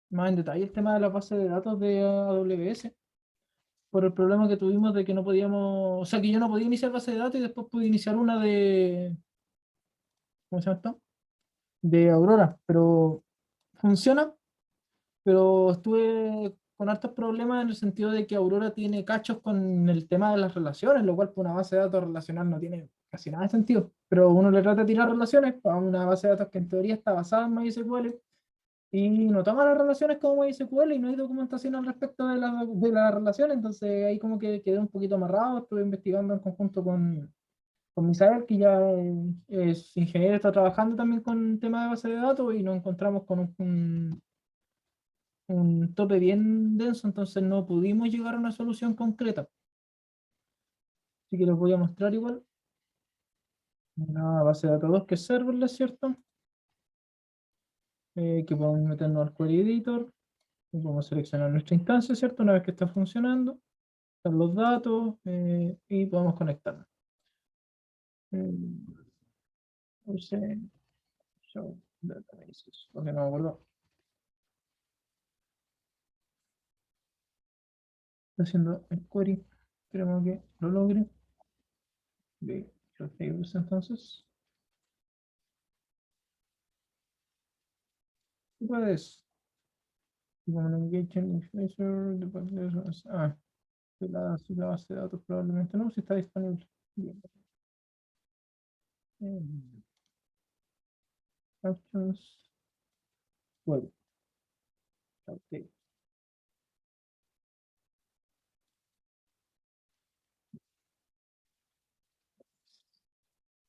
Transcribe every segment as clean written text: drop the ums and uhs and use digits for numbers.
más en detalle el tema de la base de datos de AWS, por el problema que tuvimos de que no podíamos, o sea, que yo no podía iniciar base de datos y después pude iniciar una de, ¿cómo se llama esto? De Aurora, pero funciona, pero estuve con hartos problemas en el sentido de que Aurora tiene cachos con el tema de las relaciones, lo cual para una base de datos relacional no tiene casi nada de sentido. Pero uno le trata de tirar relaciones a una base de datos que en teoría está basada en MySQL y no toma las relaciones como MySQL y no hay documentación al respecto de la relación, entonces ahí como que quedé un poquito amarrado, estuve investigando en conjunto con Misael, que ya es ingeniero, está trabajando también con temas de base de datos y nos encontramos con un tope bien denso, entonces no pudimos llegar a una solución concreta. Así que les voy a mostrar igual una base de datos 2 que es serverless, ¿cierto? Que podemos meternos al query editor y podemos seleccionar nuestra instancia, ¿cierto? Una vez que está funcionando, están los datos y podemos conectarnos. Use show databases, porque no me acuerdo. Está haciendo el query, esperemos que lo logre. De los tables entonces. ¿Qué puedes? Communication Influencer, la base de datos probablemente no, si está disponible. Bien. Actions. Web. Ok.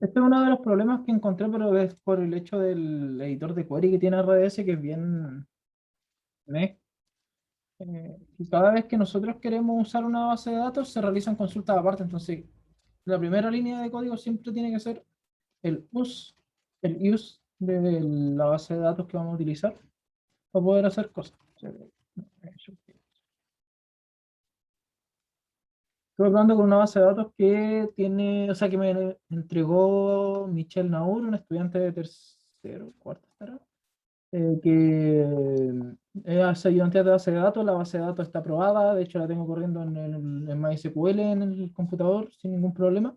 Este es uno de los problemas que encontré, pero es por el hecho del editor de query que tiene RDS, que es bien meh. Y cada vez que nosotros queremos usar una base de datos, se realizan consultas aparte. Entonces, la primera línea de código siempre tiene que ser el use de la base de datos que vamos a utilizar para poder hacer cosas. Estoy hablando con una base de datos que tiene, o sea, que me entregó Michelle Naur, un estudiante de tercero, cuarto, ¿estará? Que es ayudante de base de datos. La base de datos está aprobada, de hecho la tengo corriendo en MySQL en el computador sin ningún problema,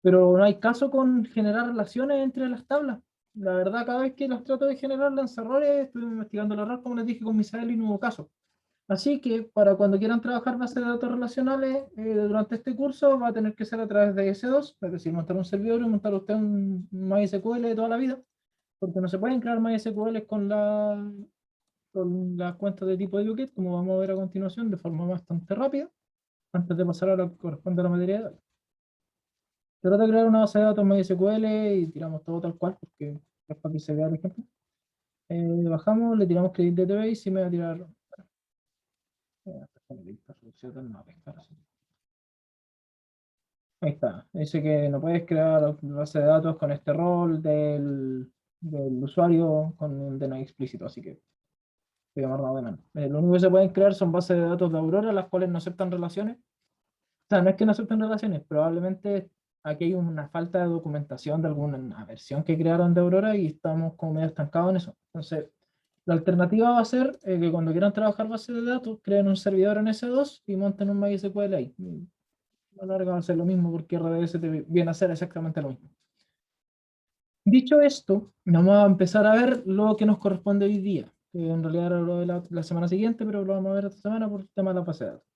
pero no hay caso con generar relaciones entre las tablas. La verdad, cada vez que las trato de generar lanza errores, estuve investigando el error, como les dije con Misael, y no hubo caso. Así que para cuando quieran trabajar bases de datos relacionales durante este curso va a tener que ser a través de S2, es decir, montar un servidor y montar usted un MySQL de toda la vida, porque no se pueden crear MySQL con las cuentas de tipo educate, como vamos a ver a continuación, de forma bastante rápida, antes de pasar a lo que corresponde a la materia de datos. Trata de crear una base de datos MySQL y tiramos todo tal cual, porque es para que se vea el ejemplo. Bajamos, le tiramos Credit Database y me va a tirar. Ahí está. Dice que no puedes crear base de datos con este rol del usuario con un DNI explícito, así que voy a llamar de menos. Lo único que se pueden crear son bases de datos de Aurora, las cuales no aceptan relaciones. O sea, no es que no acepten relaciones, probablemente aquí hay una falta de documentación de alguna versión que crearon de Aurora y estamos como medio estancados en eso. Entonces, la alternativa va a ser que cuando quieran trabajar bases de datos, creen un servidor en S2 y monten un MySQL ahí. A la larga va a ser lo mismo porque RDS te viene a hacer exactamente lo mismo. Dicho esto, vamos a empezar a ver lo que nos corresponde hoy día, que en realidad era lo de la semana siguiente, pero lo vamos a ver esta semana por el tema de la base de datos.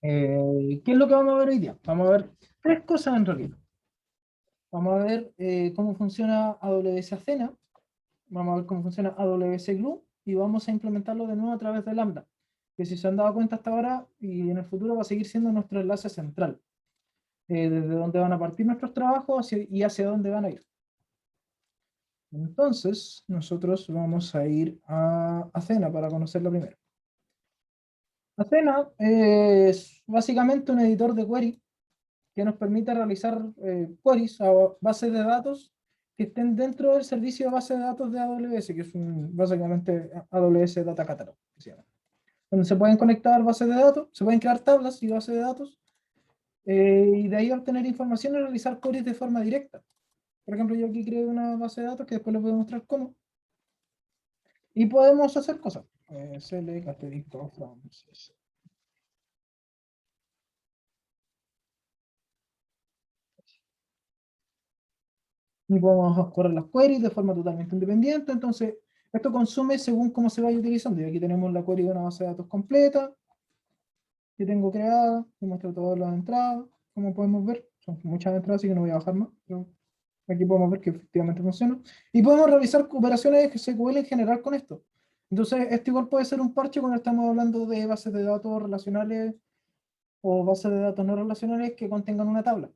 ¿Qué es lo que vamos a ver hoy día? Vamos a ver tres cosas en realidad. Vamos a ver cómo funciona AWS Athena, vamos a ver cómo funciona AWS Glue y vamos a implementarlo de nuevo a través de Lambda, que si se han dado cuenta hasta ahora y en el futuro va a seguir siendo nuestro enlace central, desde donde van a partir nuestros trabajos y hacia dónde van a ir. Entonces, nosotros vamos a ir a Athena para conocerlo primero. Athena es básicamente un editor de query que nos permite realizar queries a bases de datos que estén dentro del servicio de base de datos de AWS, que es básicamente AWS Data Catalog, que se llama. Donde se pueden conectar bases de datos, se pueden crear tablas y bases de datos, y de ahí obtener información y realizar queries de forma directa. Por ejemplo, yo aquí creo una base de datos que después les voy a mostrar cómo. Y podemos hacer cosas. select asterisco from. Y podemos correr las queries de forma totalmente independiente. Entonces, esto consume según cómo se vaya utilizando. Y aquí tenemos la query de una base de datos completa que tengo creada, que muestra todas las entradas. Como podemos ver, son muchas entradas, así que no voy a bajar más. Pero aquí podemos ver que efectivamente funciona. Y podemos realizar operaciones SQL en general con esto. Entonces, esto igual puede ser un parche cuando estamos hablando de bases de datos relacionales o bases de datos no relacionales que contengan una tabla.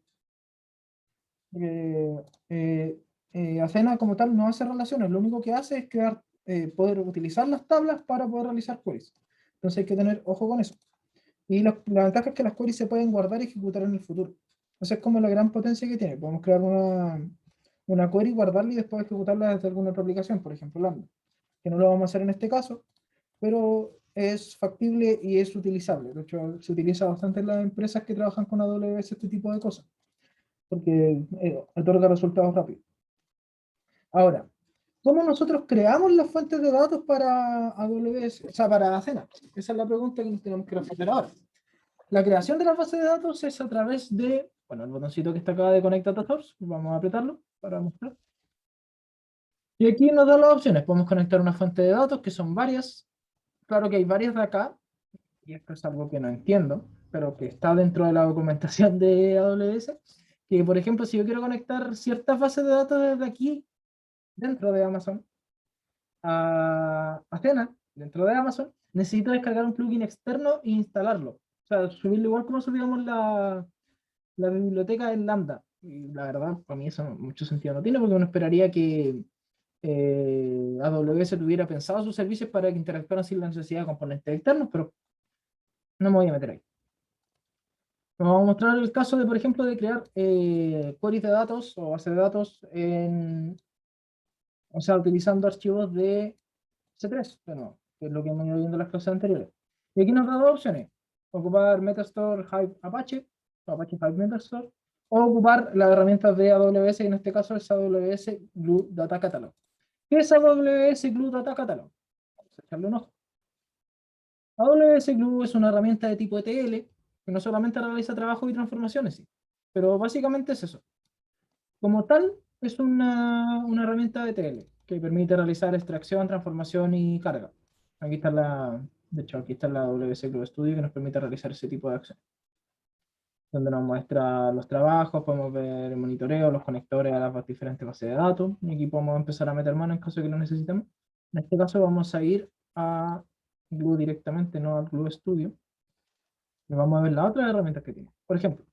Athena como tal no hace relaciones, lo único que hace es crear, poder utilizar las tablas para poder realizar queries. Entonces hay que tener ojo con eso. Y la ventaja es que las queries se pueden guardar y ejecutar en el futuro. Esa es como la gran potencia que tiene. Podemos crear una query, guardarla y después ejecutarla desde alguna otra aplicación, por ejemplo Lambda, que no lo vamos a hacer en este caso, pero es factible y es utilizable. De hecho, se utiliza bastante en las empresas que trabajan con AWS este tipo de cosas, porque otorga resultados rápidos. Ahora, ¿cómo nosotros creamos las fuentes de datos para AWS, o sea, para Athena? Esa es la pregunta que nos tenemos que responder ahora. La creación de las bases de datos es a través de, bueno, el botoncito que está acá de Connect Data Source, vamos a apretarlo para mostrar. Y aquí nos da las opciones, podemos conectar una fuente de datos, que son varias. Claro que hay varias de acá, y esto es algo que no entiendo, pero que está dentro de la documentación de AWS, que por ejemplo, si yo quiero conectar ciertas bases de datos desde aquí, dentro de Amazon, a Athena, dentro de Amazon, necesito descargar un plugin externo e instalarlo. O sea, subirlo igual como subíamos la biblioteca en Lambda. Y la verdad, para mí eso mucho sentido no tiene, porque uno esperaría que AWS tuviera pensado sus servicios para que interactuaran sin la necesidad de componentes externos, pero no me voy a meter ahí. Vamos a mostrar el caso de, por ejemplo, de crear queries de datos o bases de datos o sea, utilizando archivos de C3, bueno, que es lo que hemos ido viendo en las clases anteriores. Y aquí nos da dos opciones: ocupar Metastore Hive Apache, o Apache Hive Metastore, o ocupar las herramientas de AWS, y en este caso es AWS Glue Data Catalog. ¿Qué es AWS Glue Data Catalog? Vamos a echarle un ojo. AWS Glue es una herramienta de tipo ETL que no solamente realiza trabajo y transformaciones, sí, pero básicamente es eso. Como tal, es una herramienta de ETL que permite realizar extracción, transformación y carga. Aquí está de hecho, aquí está la AWS Glue Studio que nos permite realizar ese tipo de acciones, donde nos muestra los trabajos, podemos ver el monitoreo, los conectores a las diferentes bases de datos, y aquí podemos empezar a meter mano en caso de que lo necesitemos. En este caso vamos a ir a Glue directamente, no al Glue Studio, y vamos a ver las otras herramientas que tiene. Por ejemplo,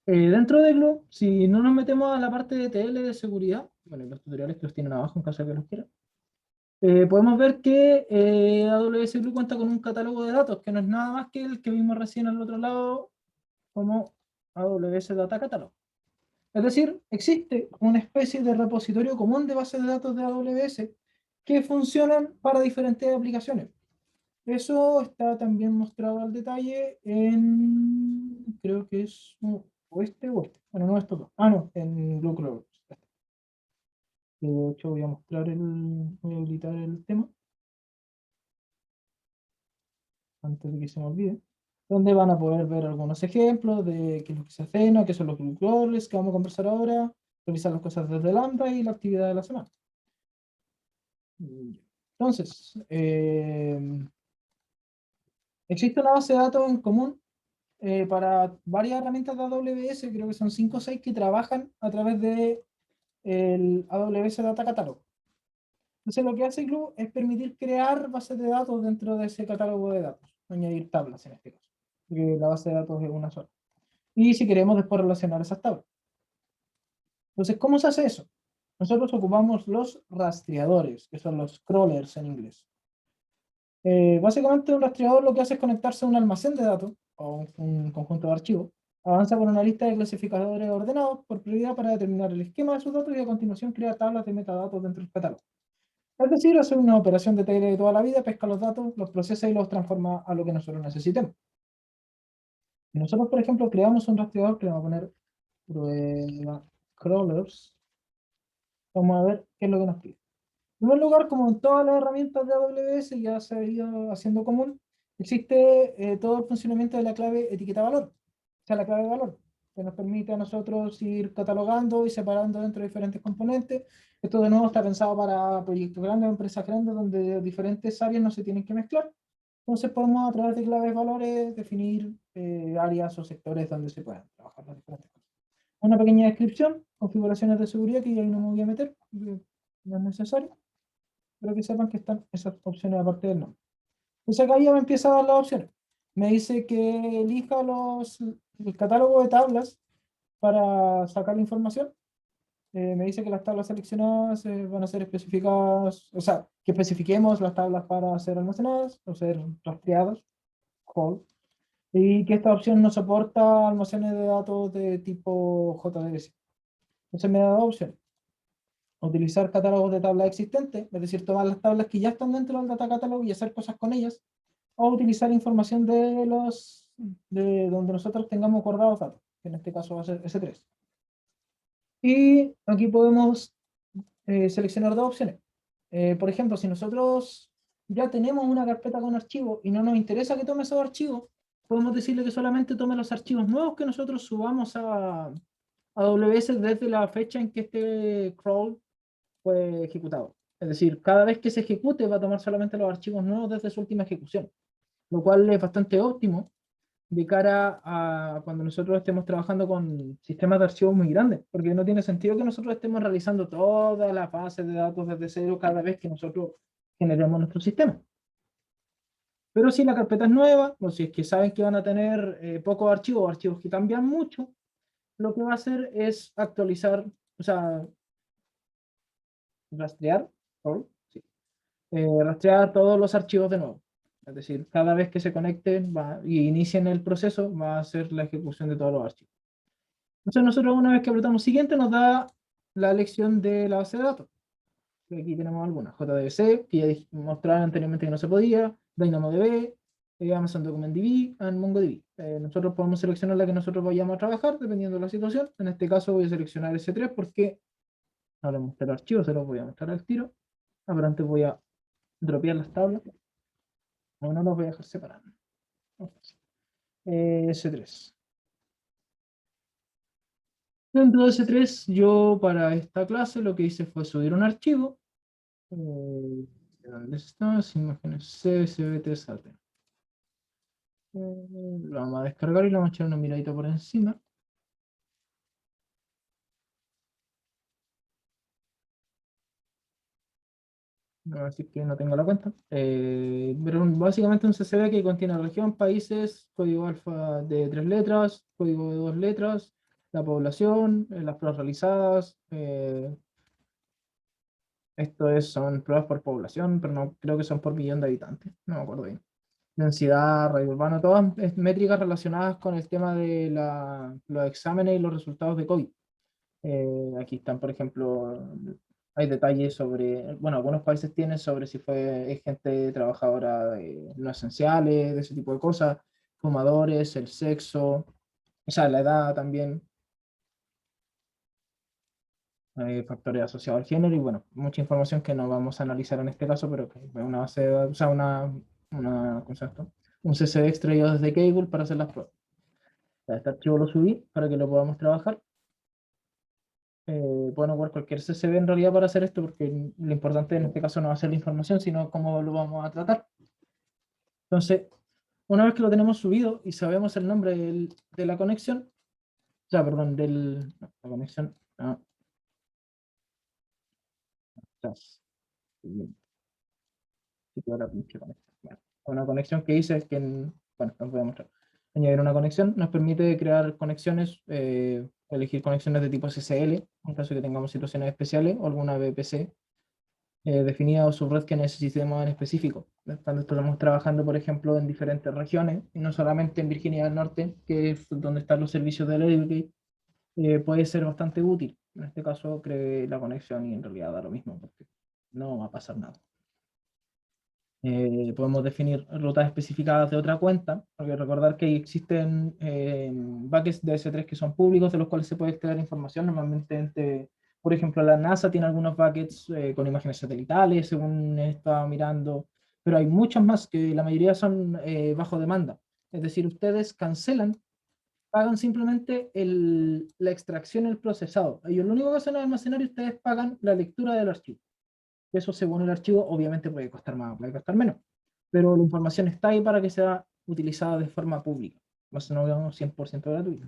dentro de Glue, si no nos metemos a la parte de TL de seguridad, bueno, los tutoriales que los tienen abajo en caso de que los quieran, podemos ver que AWS Glue cuenta con un catálogo de datos que no es nada más que el que vimos recién al otro lado como AWS Data Catalog. Es decir, existe una especie de repositorio común de bases de datos de AWS que funcionan para diferentes aplicaciones. Eso está también mostrado al detalle en, creo que es oeste o oeste. Bueno, no es todo. Ah, no, en Blue Cloud. De hecho, voy a habilitar el tema antes de que se me olvide. Donde van a poder ver algunos ejemplos de qué es lo que se hace, qué son los Blue Crawlers que vamos a conversar ahora, revisar las cosas desde Lambda y la actividad de la semana. Entonces, existe una base de datos en común para varias herramientas de AWS, creo que son 5 o 6 que trabajan a través de el AWS Data Catalog. Entonces lo que hace Glue es permitir crear bases de datos dentro de ese catálogo de datos, añadir tablas en este caso, porque la base de datos es una sola. Y si queremos después relacionar esas tablas. Entonces, ¿cómo se hace eso? Nosotros ocupamos los rastreadores, que son los crawlers en inglés. Básicamente un rastreador lo que hace es conectarse a un almacén de datos o un conjunto de archivos. Avanza por una lista de clasificadores ordenados por prioridad para determinar el esquema de sus datos y a continuación crea tablas de metadatos dentro del catálogo. Es decir, hace una operación de TL de toda la vida, pesca los datos, los procesa y los transforma a lo que nosotros necesitemos. Si nosotros, por ejemplo, creamos un rastreador que le vamos a poner prueba crawlers, vamos a ver qué es lo que nos pide. En primer lugar, como en todas las herramientas de AWS ya se ha ido haciendo común, existe todo el funcionamiento de la clave etiqueta valor, o sea, la clave de valor, que nos permite a nosotros ir catalogando y separando dentro de diferentes componentes. Esto de nuevo está pensado para proyectos grandes, empresas grandes, donde diferentes áreas no se tienen que mezclar. Entonces podemos a través de claves valores definir áreas o sectores donde se puedan trabajar las diferentes cosas. Una pequeña descripción, configuraciones de seguridad que ya ahí no me voy a meter, porque no es necesario, pero que sepan que están esas opciones aparte del nombre. Entonces acá ya me empieza a dar las opciones. Me dice que elija el catálogo de tablas para sacar la información. Me dice que las tablas seleccionadas van a ser especificadas, o sea, que especifiquemos las tablas para ser almacenadas o ser rastreadas, whole, y que esta opción no soporta almacenes de datos de tipo JDBC. Entonces me da dos opciones: utilizar catálogos de tablas existentes, es decir, tomar las tablas que ya están dentro del data catalog y hacer cosas con ellas, o utilizar información de donde nosotros tengamos guardados datos, que en este caso va a ser S3. Y aquí podemos seleccionar dos opciones. Por ejemplo, si nosotros ya tenemos una carpeta con archivos y no nos interesa que tome esos archivos, podemos decirle que solamente tome los archivos nuevos que nosotros subamos a AWS desde la fecha en que este crawl fue ejecutado. Es decir, cada vez que se ejecute va a tomar solamente los archivos nuevos desde su última ejecución, lo cual es bastante óptimo de cara a cuando nosotros estemos trabajando con sistemas de archivos muy grandes, porque no tiene sentido que nosotros estemos realizando todas las bases de datos desde cero cada vez que nosotros generemos nuestro sistema. Pero si la carpeta es nueva, o si es que saben que van a tener pocos archivos o archivos que cambian mucho, lo que va a hacer es actualizar, o sea, rastrear, sorry, sí, rastrear todos los archivos de nuevo. Es decir, cada vez que se conecten y inicien el proceso, va a hacer la ejecución de todos los archivos. Entonces nosotros una vez que apretamos siguiente nos da la elección de la base de datos. Aquí tenemos algunas: JDBC, que ya mostraron anteriormente que no se podía, DynamoDB, Amazon DocumentDB y MongoDB. Nosotros podemos seleccionar la que nosotros vayamos a trabajar dependiendo de la situación. En este caso voy a seleccionar S3 porque no les mostré el archivo, se los voy a mostrar al tiro. Pero antes voy a dropear las tablas. No, no los voy a dejar separados. S3. Dentro de S3, yo para esta clase lo que hice fue subir un archivo. ¿Dónde está? Las imágenes CSVT SAT. Lo vamos a descargar y le vamos a echar una miradita por encima. Así que no tengo la cuenta. Pero básicamente un CSV que contiene región, países, código alfa de 3 letras, código de 2 letras, la población, las pruebas realizadas. Son pruebas por población, pero no creo que son por millón de habitantes. No me acuerdo bien. Densidad, radio urbano, todas métricas relacionadas con el tema de los exámenes y los resultados de COVID. Aquí están, por ejemplo, hay detalles sobre, bueno, algunos países tienen sobre si es gente trabajadora no esenciales, de ese tipo de cosas, fumadores, el sexo, o sea, la edad también, factores asociados al género y bueno, mucha información que no vamos a analizar en este caso, pero que es una base de datos, o sea, ¿cómo se llama esto? Un CSV extraído desde Kaggle para hacer las pruebas. Ya, este archivo lo subí para que lo podamos trabajar. Pueden ocupar cualquier CSV en realidad para hacer esto, porque lo importante en este caso no va a ser la información, sino cómo lo vamos a tratar. Entonces, una vez que lo tenemos subido y sabemos el nombre de la conexión, o sea, perdón, no, la conexión, no, tras, sí, ahora pinche conexión. Bueno, una conexión que hice es que, bueno, os voy a mostrar. Añadir una conexión nos permite crear conexiones, elegir conexiones de tipo SSL, en caso de que tengamos situaciones especiales, o alguna VPC definida o subred que necesitemos en específico. Cuando estamos trabajando, por ejemplo, en diferentes regiones, y no solamente en Virginia del Norte, que es donde están los servicios de Educate, puede ser bastante útil. En este caso, creé la conexión y en realidad da lo mismo, porque no va a pasar nada. Podemos definir rutas especificadas de otra cuenta, porque recordar que existen buckets de S3 que son públicos, de los cuales se puede extraer información normalmente Por ejemplo, la NASA tiene algunos buckets con imágenes satelitales, según estaba mirando, pero hay muchos más que la mayoría son bajo demanda. Es decir, ustedes cancelan, pagan simplemente la extracción y el procesado. Ellos lo único que hacen es almacenar y ustedes pagan la lectura del archivo. Eso según el archivo obviamente puede costar más, puede costar menos, pero la información está ahí para que sea utilizada de forma pública, más no digamos 100% gratuita.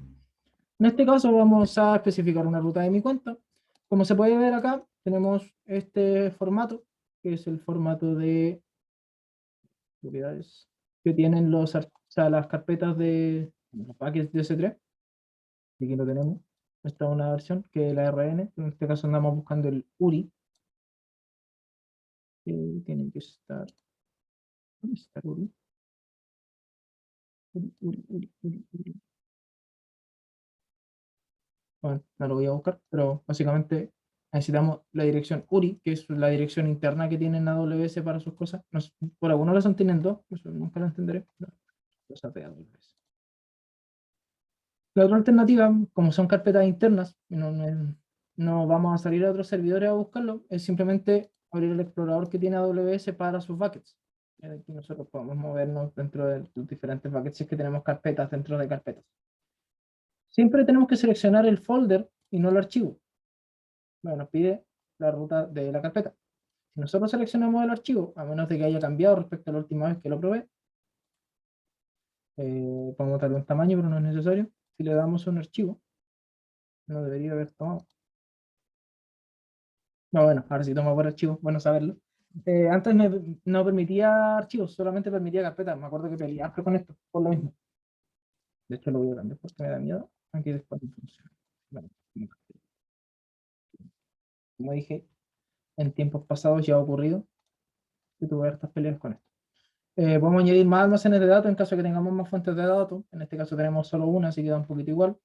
En este caso vamos a especificar una ruta de mi cuenta. Como se puede ver acá, tenemos este formato, que es el formato de propiedades que tienen o sea, las carpetas de los paquetes de S3. Y aquí lo tenemos. Esta es una versión que es la RN. En este caso andamos buscando el URI, que tiene que estar. ¿Dónde está el URI? URI. Bueno, no lo voy a buscar, pero básicamente necesitamos la dirección URI, que es la dirección interna que tienen AWS para sus cosas. No sé, por alguna razón tienen dos, eso nunca lo entenderé. No, cosas de AWS. La otra alternativa, como son carpetas internas, no vamos a salir a otros servidores a buscarlo, es simplemente abrir el explorador que tiene AWS para sus buckets. Aquí nosotros podemos movernos dentro de los diferentes buckets si es que tenemos carpetas dentro de carpetas. Siempre tenemos que seleccionar el folder y no el archivo. Bueno, nos pide la ruta de la carpeta. Si nosotros seleccionamos el archivo, a menos de que haya cambiado respecto a la última vez que lo probé, podemos darle un tamaño, pero no es necesario. Si le damos un archivo, no debería haber tomado. No, bueno, ahora sí toma por archivo, bueno saberlo. Antes no permitía archivos, solamente permitía carpetas. Me acuerdo que peleé harto con esto, por lo mismo. De hecho, lo voy a cambiar porque me da miedo. Aquí después no funciona. Bueno, como dije, en tiempos pasados ya ha ocurrido que tuve hartas peleas con esto. Podemos añadir más almacenes de datos en caso de que tengamos más fuentes de datos. En este caso tenemos solo una, así que da un poquito igual.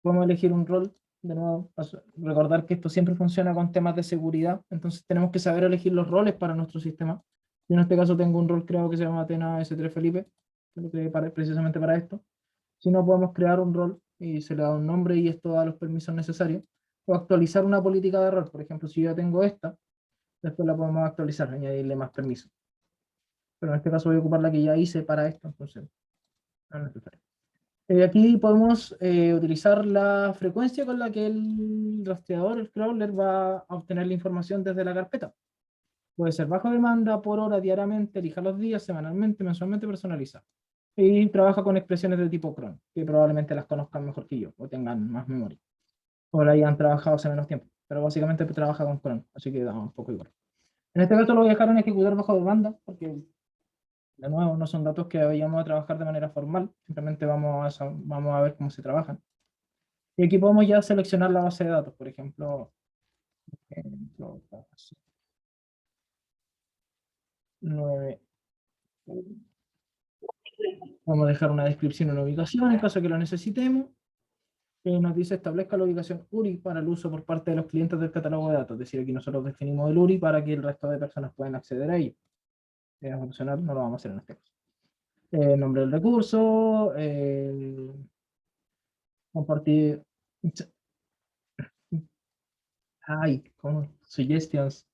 Podemos elegir un rol, de nuevo, recordar que esto siempre funciona con temas de seguridad, entonces tenemos que saber elegir los roles para nuestro sistema. Yo en este caso tengo un rol creado que se llama Athena S3 Felipe, que lo creé precisamente para esto. Si no, podemos crear un rol y se le da un nombre y esto da los permisos necesarios. O actualizar una política de rol, por ejemplo, si yo tengo esta, después la podemos actualizar, añadirle más permisos. Pero en este caso voy a ocupar la que ya hice para esto, entonces no es necesario. Aquí podemos utilizar la frecuencia con la que el rastreador, el crawler, va a obtener la información desde la carpeta. Puede ser bajo demanda, por hora, diariamente, elija los días, semanalmente, mensualmente, personaliza. Y trabaja con expresiones de tipo cron, que probablemente las conozcan mejor que yo, o tengan más memoria, o la hayan trabajado hace menos tiempo. Pero básicamente trabaja con cron, así que da un poco igual. En este caso lo voy a dejar en ejecutar bajo demanda, porque de nuevo, no son datos que vayamos a trabajar de manera formal, simplemente vamos a ver cómo se trabajan. Y aquí podemos ya seleccionar la base de datos, por ejemplo, 9. Vamos a dejar una descripción y una ubicación en caso de que lo necesitemos. Nos dice establezca la ubicación URI para el uso por parte de los clientes del catálogo de datos. Es decir, aquí nosotros definimos el URI para que el resto de personas puedan acceder a ello. Es opcional, no lo vamos a hacer en este caso. Nombre del recurso, compartir. Ay, ¿cómo? Suggestions.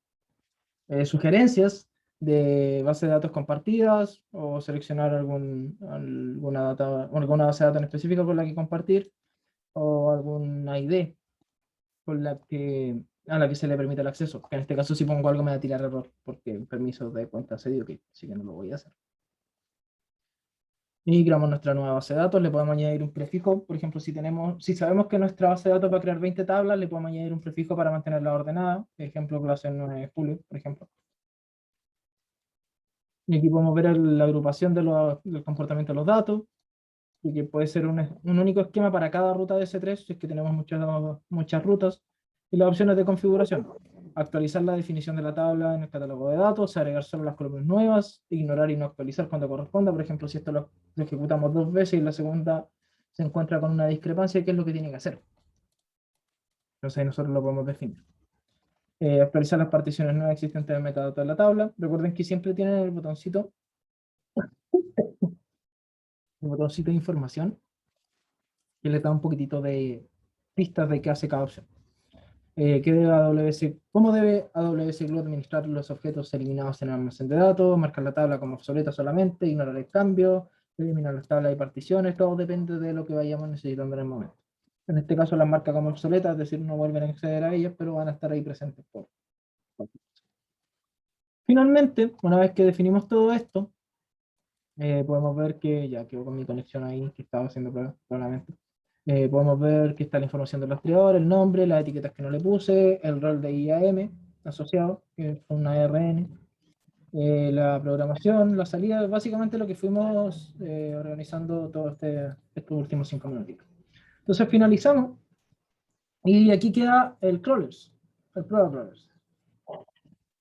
Sugerencias de base de datos compartidas o seleccionar alguna base de datos en específico con la que compartir o alguna ID a la que se le permite el acceso. Que en este caso si pongo algo me va a tirar error porque el permiso de cuenta cedido, que así que no lo voy a hacer. Y creamos nuestra nueva base de datos, le podemos añadir un prefijo, por ejemplo, si sabemos que nuestra base de datos va a crear 20 tablas, le podemos añadir un prefijo para mantenerla ordenada, ejemplo, clase 9 de julio, por ejemplo. Y aquí podemos ver la agrupación del comportamiento de los datos, y que puede ser un único esquema para cada ruta de S3, si es que tenemos muchas rutas, y las opciones de configuración. Actualizar la definición de la tabla en el catálogo de datos, agregar solo las columnas nuevas, ignorar y no actualizar cuando corresponda. Por ejemplo, si esto lo ejecutamos 2 veces y la segunda se encuentra con una discrepancia, ¿qué es lo que tiene que hacer? Entonces ahí nosotros lo podemos definir. Actualizar las particiones no existentes de metadatos de la tabla. Recuerden que siempre tienen el botoncito de información que les da un poquitito de pistas de qué hace cada opción. ¿Cómo debe AWS Glue administrar los objetos eliminados en el almacén de datos? Marcar la tabla como obsoleta solamente, ignorar el cambio, eliminar las tablas y particiones, todo depende de lo que vayamos necesitando en el momento. En este caso las marca como obsoletas, es decir, no vuelven a acceder a ellas, pero van a estar ahí presentes por. Finalmente, una vez que definimos todo esto, podemos ver que ya quedó con mi conexión ahí, que estaba haciendo pruebas, probablemente. Podemos ver que está la información del rastreador, el nombre, las etiquetas que no le puse, el rol de IAM asociado, que es una ARN, la programación, la salida, básicamente lo que fuimos organizando todos estos últimos 5 minutitos. Entonces finalizamos y aquí queda el crawlers, el prueba crawlers.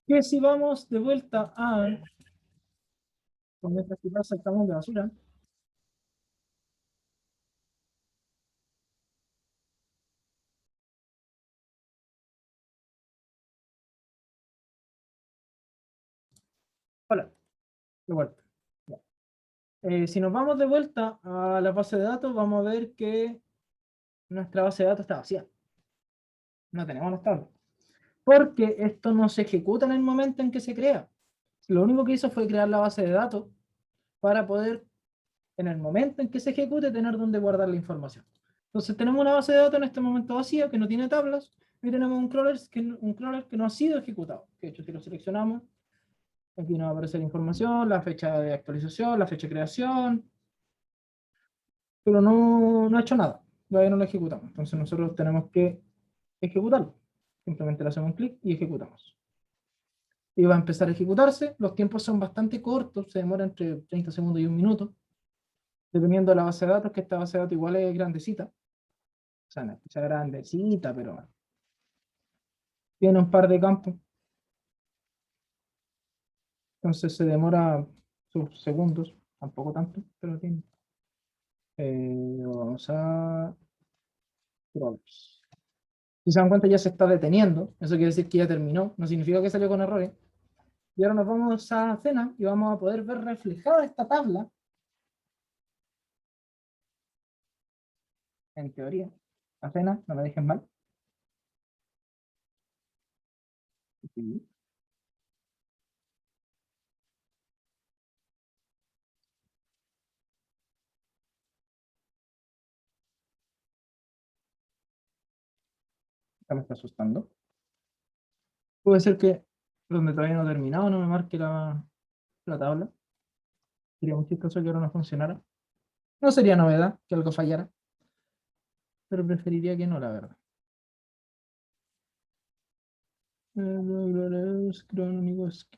Que si vamos de vuelta a, con esta que pasa el camión de basura, hola, de vuelta. Si nos vamos de vuelta a la base de datos, vamos a ver que nuestra base de datos está vacía. No tenemos las tablas. Porque esto no se ejecuta en el momento en que se crea. Lo único que hizo fue crear la base de datos para poder, en el momento en que se ejecute, tener donde guardar la información. Entonces tenemos una base de datos en este momento vacía, que no tiene tablas, y tenemos un crawler que no ha sido ejecutado. De hecho, si lo seleccionamos, aquí nos va a aparecer información, la fecha de actualización, la fecha de creación, pero no ha hecho nada. Todavía no lo ejecutamos. Entonces nosotros tenemos que ejecutarlo. Simplemente le hacemos un clic y ejecutamos. Y va a empezar a ejecutarse. Los tiempos son bastante cortos, se demora entre 30 segundos y un minuto, dependiendo de la base de datos, que esta base de datos igual es grandecita. O sea, no es que sea grandecita, pero tiene un par de campos. Entonces se demora sus segundos, tampoco tanto, pero tiene. Vamos a crawlers. Si se dan cuenta ya se está deteniendo, eso quiere decir que ya terminó, no significa que salió con errores. Y ahora nos vamos a Cena y vamos a poder ver reflejada esta tabla, en teoría. A Cena, no la dejen mal. Sí. Ya me está asustando. Puede ser que donde todavía no he terminado no me marque la tabla. Sería muy chistoso que ahora no funcionara. No sería novedad que algo fallara, pero preferiría que no, la verdad. Crónicos,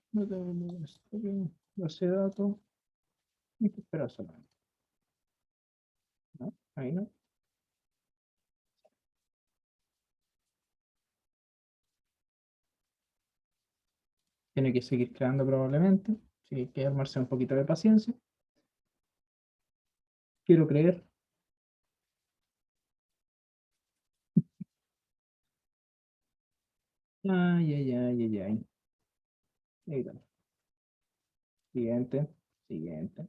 base de datos, hay que esperar solamente. ¿No? Ahí no. Tiene que seguir creando probablemente. Sí, hay que armarse un poquito de paciencia. Quiero creer. Ay, ay, ay, ay, ay. Ahí está. Siguiente, siguiente.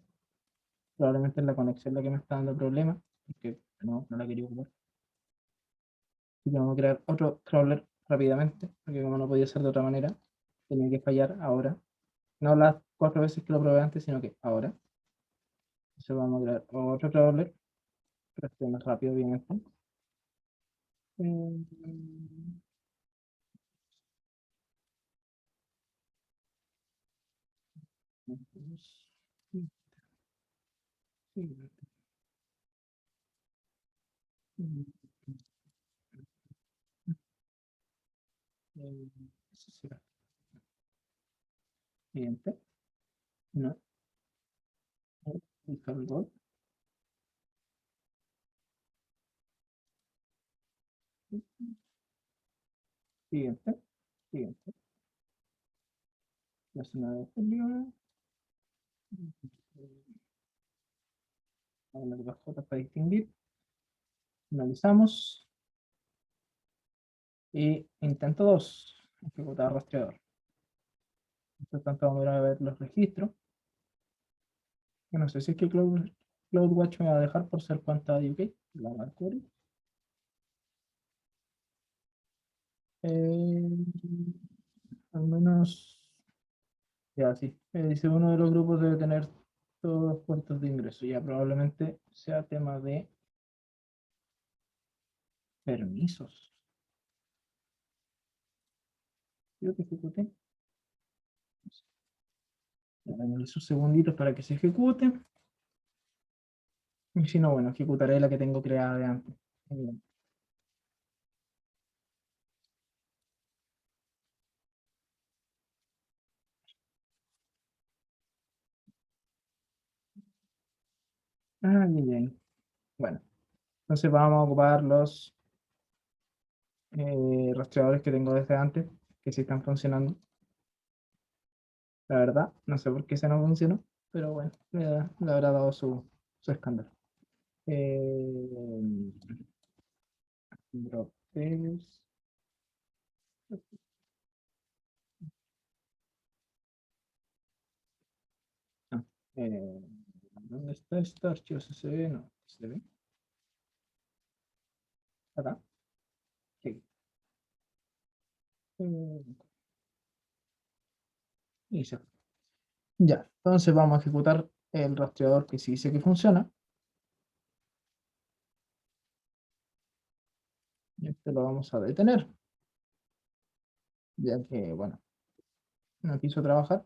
Probablemente es la conexión la que me está dando problemas, porque no la quería ocupar. Así que vamos a crear otro crawler rápidamente, porque como no podía ser de otra manera, tenía que fallar ahora. No las 4 veces que lo probé antes, sino que ahora. Entonces vamos a crear otro crawler, pero este más rápido, obviamente. Siguiente. No. Descargó. Siguiente. Siguiente. La zona de julio. Las dos J para distinguir. Finalizamos. Y intento 2. Ejecutar rastreador. Por tanto, vamos a ver los registros. Yo no sé si es que CloudWatch me va a dejar por ser cuenta de UK. La Mercury. Eh, Al menos, ya sí. Dice uno de los grupos debe tener todos los puertos de ingreso. Ya probablemente sea tema de permisos. Yo que ejecute. Dame sus segunditos para que se ejecute. Y si no, bueno, ejecutaré la que tengo creada de antes. Ah, bien, bien. Bueno, entonces vamos a ocupar los rastreadores que tengo desde antes, que sí están funcionando. La verdad, no sé por qué ese no funcionó, pero bueno, le habrá dado su escándalo. Eh, drop this. Ah, eh, ¿Dónde está este archivo CSV? No, ¿se ve? Acá. Sí. Eh, y se fue. Ya, entonces vamos a ejecutar el rastreador que sí dice que funciona. Este lo vamos a detener, ya que, bueno, no quiso trabajar.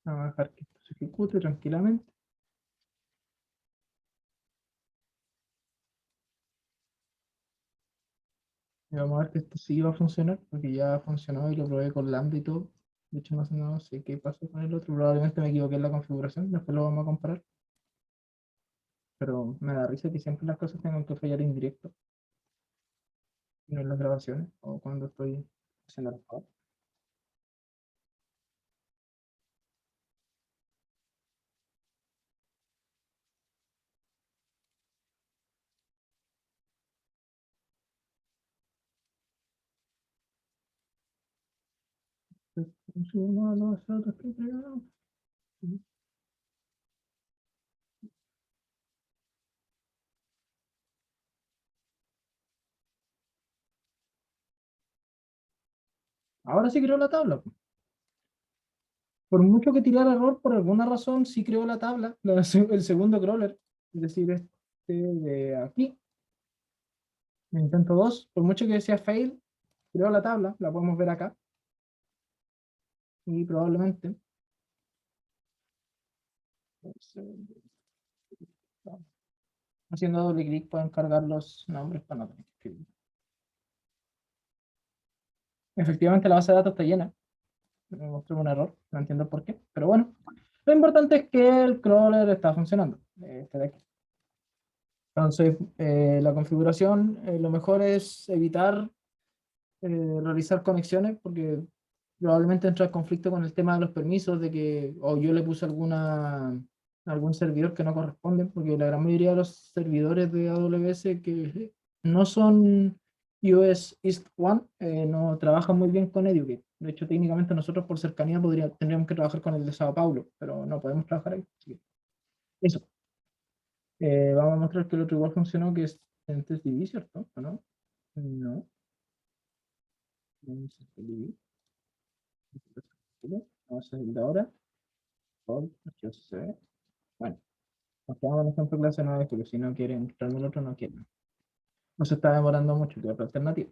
Vamos a dejar que esto se ejecute tranquilamente. Y vamos a ver que esto sí va a funcionar, porque ya funcionó y lo probé con Lambda y todo. De hecho, no sé qué pasó con el otro. Probablemente me equivoqué en la configuración, después lo vamos a comparar. Pero me da risa que siempre las cosas tengan que fallar en directo, y no en las grabaciones, o cuando estoy haciendo las cosas. Funciona los datos que entregamos. Ahora sí creo la tabla. Por mucho que tirara error, por alguna razón sí creo la tabla, el segundo crawler, es decir, este de aquí, el intento 2 por mucho que decía fail, creo la tabla, la podemos ver acá, y probablemente, pues, haciendo doble clic pueden cargar los nombres para no tener que escribir. Efectivamente la base de datos está llena, me mostró un error, no entiendo por qué, pero bueno, lo importante es que el crawler está funcionando, este de aquí. Entonces, la configuración, lo mejor es evitar realizar conexiones, porque probablemente entra en conflicto con el tema de los permisos, de que o yo le puse algún servidor que no corresponde, porque la gran mayoría de los servidores de AWS que no son US East One no trabajan muy bien con Educate. De hecho, técnicamente nosotros por cercanía tendríamos que trabajar con el de Sao Paulo, pero no podemos trabajar ahí. Así que eso. Vamos a mostrar que el otro igual funcionó, que es en TestDB, ¿cierto? ¿O no? No. Vamos a escribir. Vamos a ir ahora. Por yo sé. Bueno, nos quedamos en ejemplo clase 9 porque si no quieren mostrarme el otro, no quieren. No se está demorando mucho, que otra alternativa.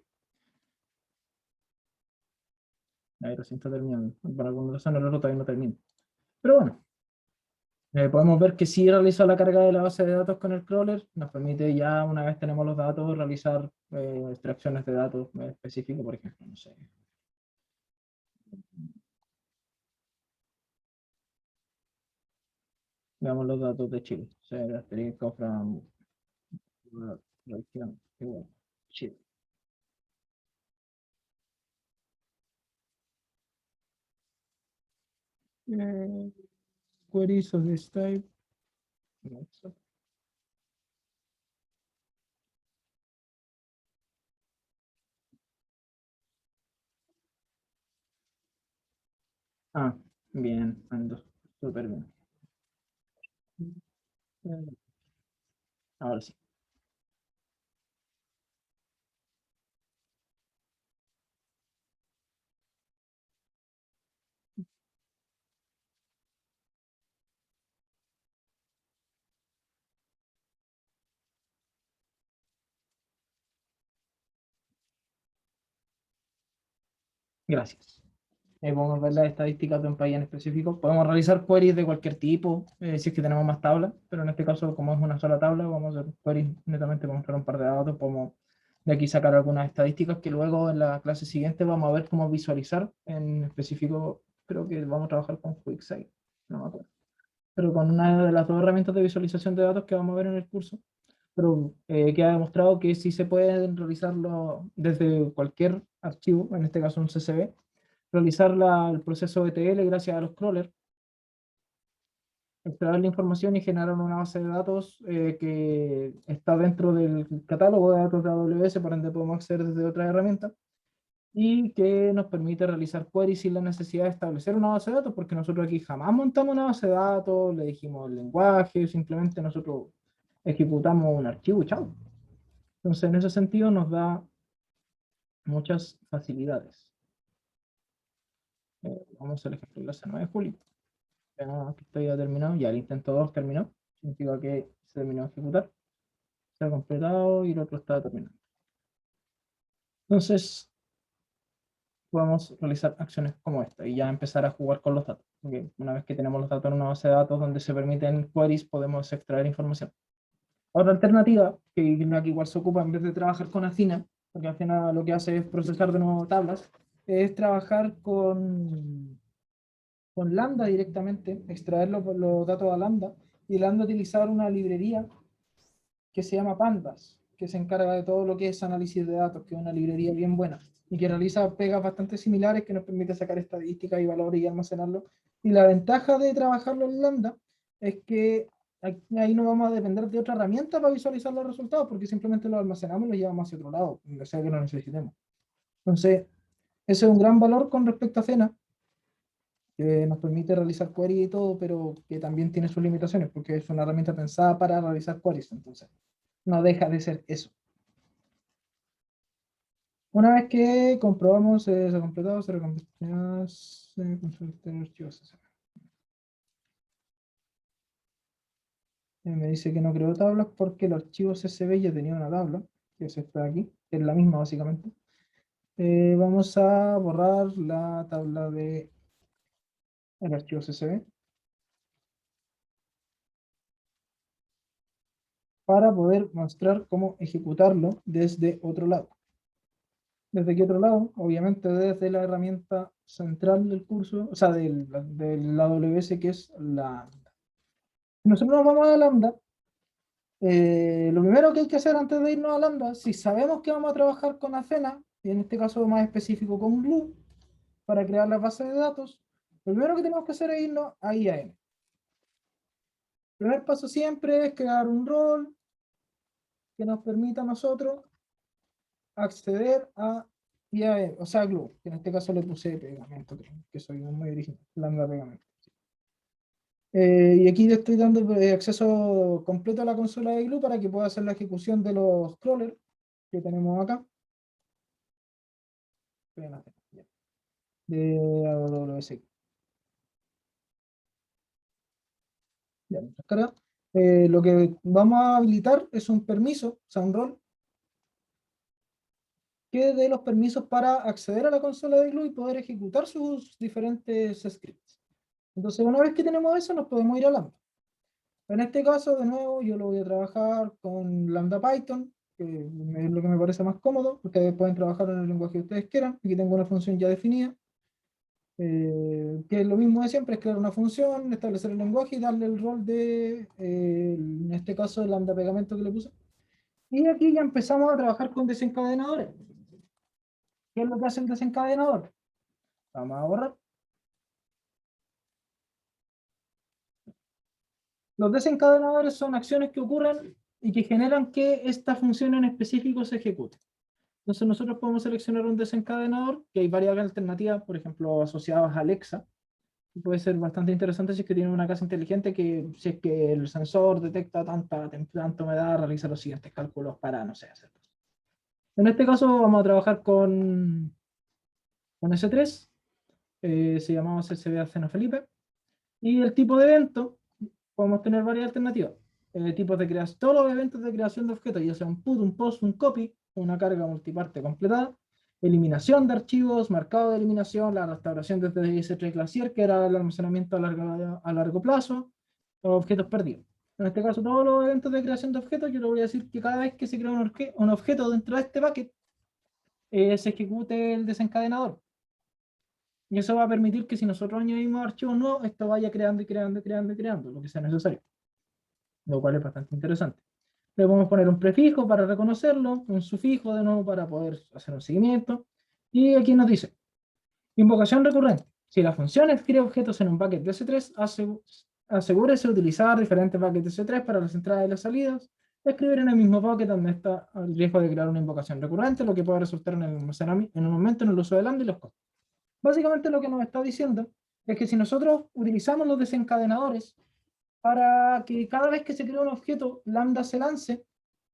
Ahí recién está terminando. Por alguna razón el otro todavía no termina. Pero bueno, podemos ver que sí realizó la carga de la base de datos con el crawler. Nos permite ya, una vez tenemos los datos, realizar extracciones de datos específicos, por ejemplo, no sé. Veamos los datos de Chile. Ser asterisco from región igual. Chile. Eh, Queries of this type. Ah, bien, ando súper bien. Ahora sí. Gracias. Podemos ver las estadísticas de un país en específico. Podemos realizar queries de cualquier tipo, si es que tenemos más tablas, pero en este caso, como es una sola tabla, vamos a hacer queries netamente para mostrar un par de datos. Podemos de aquí sacar algunas estadísticas que luego en la clase siguiente vamos a ver cómo visualizar. En específico, creo que vamos a trabajar con QuickSight, no me acuerdo. Pero con una de las dos herramientas de visualización de datos que vamos a ver en el curso. Pero queda demostrado que sí se pueden realizarlo desde cualquier archivo, en este caso un CSV, realizar el proceso ETL gracias a los crawlers, extraer la información y generar una base de datos que está dentro del catálogo de datos de AWS, por ende podemos acceder desde otras herramientas, y que nos permite realizar queries sin la necesidad de establecer una base de datos, porque nosotros aquí jamás montamos una base de datos, le dijimos el lenguaje, simplemente nosotros ejecutamos un archivo y chao. Entonces, en ese sentido nos da muchas facilidades. Vamos al ejemplo de la semana de julio. Ya que esto ya terminado, ya el intento 2 terminó, significa que se terminó de ejecutar, se ha completado y el otro está terminando. Entonces, podemos realizar acciones como esta y ya empezar a jugar con los datos. Porque una vez que tenemos los datos en una base de datos donde se permiten queries, podemos extraer información. Otra alternativa, que la que igual se ocupa en vez de trabajar con Athena, porque Athena lo que hace es procesar de nuevo tablas, es trabajar con Lambda directamente, extraer los datos a Lambda, y Lambda utilizar una librería que se llama Pandas, que se encarga de todo lo que es análisis de datos, que es una librería bien buena, y que realiza pegas bastante similares que nos permite sacar estadísticas y valores y almacenarlo. Y la ventaja de trabajarlo en Lambda es que ahí no vamos a depender de otra herramienta para visualizar los resultados, porque simplemente los almacenamos y los llevamos hacia otro lado, donde sea que lo necesitemos. Entonces, ese es un gran valor con respecto a Cena, que nos permite realizar queries y todo, pero que también tiene sus limitaciones, porque es una herramienta pensada para realizar queries, entonces no deja de ser eso. Una vez que comprobamos se ha completado, se reconvirtió, se consulta el archivo CSV. Me dice que no creó tablas porque el archivo CSV ya tenía una tabla, que es esta de aquí, que es la misma básicamente. Vamos a borrar la tabla de el archivo CSV para poder mostrar cómo ejecutarlo desde otro lado. ¿Desde qué otro lado? Obviamente desde la herramienta central del curso, o sea, del AWS, que es la... Nosotros nos vamos a Lambda. Lo primero que hay que hacer antes de irnos a Lambda, si sabemos que vamos a trabajar con Athena, y en este caso más específico con Glue, para crear la base de datos, lo primero que tenemos que hacer es irnos a IAM. El primer paso siempre es crear un rol que nos permita a nosotros acceder a IAM, o sea, Glue, que en este caso le puse pegamento, que soy muy original, Lambda pegamento. Y aquí le estoy dando acceso completo a la consola de Glue para que pueda hacer la ejecución de los crawlers que tenemos acá. De AWS. Ya, descarga. Lo que vamos a habilitar es un permiso, o sea, un rol, que dé los permisos para acceder a la consola de Glue y poder ejecutar sus diferentes scripts. Entonces, una vez que tenemos eso, nos podemos ir a Lambda. En este caso, de nuevo, yo lo voy a trabajar con Lambda Python, que es lo que me parece más cómodo. Ustedes pueden trabajar en el lenguaje que ustedes quieran. Aquí tengo una función ya definida. Que es lo mismo de siempre, es crear una función, establecer el lenguaje y darle el rol de, en este caso, el lambda pegamento que le puse. Y aquí ya empezamos a trabajar con desencadenadores. ¿Qué es lo que hace el desencadenador? Vamos a borrar. Los desencadenadores son acciones que ocurren y que generan que esta función en específico se ejecute. Entonces nosotros podemos seleccionar un desencadenador, que hay varias alternativas, por ejemplo, asociadas a Alexa. Puede ser bastante interesante si es que tiene una casa inteligente que si es que el sensor detecta tanta humedad, realiza los siguientes cálculos para, no sé, hacerlo. En este caso vamos a trabajar con S3, se llamaba CCBA Cena Felipe, y el tipo de evento, podemos tener varias alternativas. Tipos de creación, todos los eventos de creación de objetos, ya sea un put, un post, un copy, una carga multiparte completada, eliminación de archivos, marcado de eliminación, la restauración desde S3 Glacier, que era el almacenamiento a largo plazo, los objetos perdidos. En este caso, todos los eventos de creación de objetos, yo le voy a decir que cada vez que se crea un objeto dentro de este bucket, se ejecute el desencadenador. Y eso va a permitir que si nosotros añadimos archivos nuevos, esto vaya creando y creando y creando y creando, lo que sea necesario. Lo cual es bastante interesante. Le podemos poner un prefijo para reconocerlo, un sufijo de nuevo para poder hacer un seguimiento. Y aquí nos dice, invocación recurrente. Si la función crea objetos en un bucket de S3, asegúrese de utilizar diferentes buckets de S3 para las entradas y las salidas. Escribir en el mismo bucket donde está el riesgo de crear una invocación recurrente, lo que puede resultar en un aumento en el uso de lambda y los costos. Básicamente lo que nos está diciendo es que si nosotros utilizamos los desencadenadores para que cada vez que se crea un objeto, lambda se lance,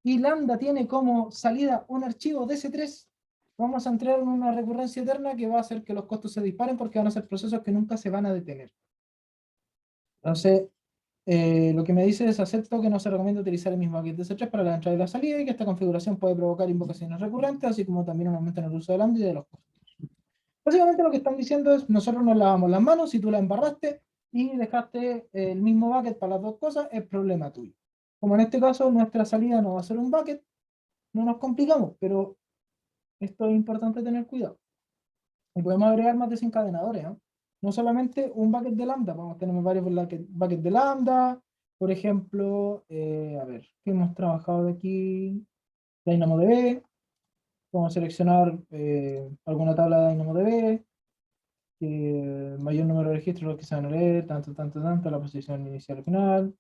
y lambda tiene como salida un archivo DS3, vamos a entrar en una recurrencia eterna que va a hacer que los costos se disparen porque van a ser procesos que nunca se van a detener. Entonces, lo que me dice es acepto que no se recomienda utilizar el mismo bucket DS3 para la entrada y la salida y que esta configuración puede provocar invocaciones recurrentes, así como también un aumento en el uso de lambda y de los costos. Básicamente lo que están diciendo es, nosotros nos lavamos las manos, si tú la embarraste y dejaste el mismo bucket para las dos cosas, es problema tuyo. Como en este caso nuestra salida no va a ser un bucket, no nos complicamos, pero esto es importante tener cuidado. Y podemos agregar más desencadenadores, ¿eh? No solamente un bucket de lambda, podemos tener varios buckets de lambda, por ejemplo, a ver, ¿qué hemos trabajado de aquí? DynamoDB, podemos seleccionar alguna tabla de DynamoDB, mayor número de registros los que se van a leer, tanto, la posición inicial y final.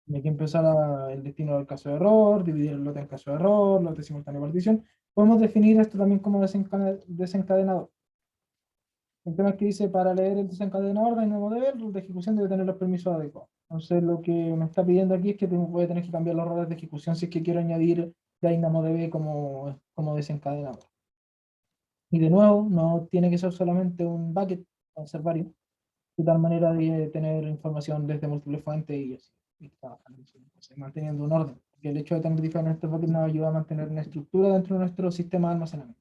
Y aquí empezar el destino del caso de error, dividir el lote en caso de error, lote simultáneo de partición. Podemos definir esto también como desencadenador. El tema es que dice, para leer el desencadenador de DynamoDB, el root de ejecución debe tener los permisos adecuados. Entonces lo que me está pidiendo aquí es que voy a tener que cambiar los roles de ejecución si es que quiero añadir DynamoDB como desencadenador. Y de nuevo, no tiene que ser solamente un bucket, pueden ser varios, de tal manera de tener información desde múltiples fuentes y así, y trabajando, manteniendo un orden. Porque el hecho de tener diferentes buckets nos ayuda a mantener una estructura dentro de nuestro sistema de almacenamiento.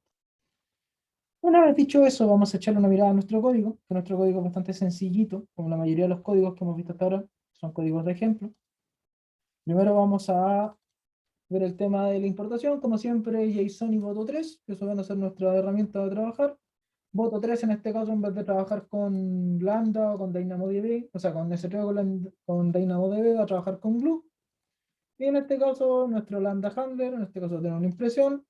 Una vez dicho eso, vamos a echarle una mirada a nuestro código, que nuestro código es bastante sencillito, como la mayoría de los códigos que hemos visto hasta ahora, son códigos de ejemplo. Primero vamos a ver el tema de la importación, como siempre, JSON y Boto3, que eso van a ser nuestra herramienta de trabajar. Boto3 en este caso, en vez de trabajar con Lambda o con DynamoDB, o sea, con S3 o con DynamoDB, va a trabajar con Glue. Y en este caso, nuestro Lambda Handler, en este caso tenemos una impresión,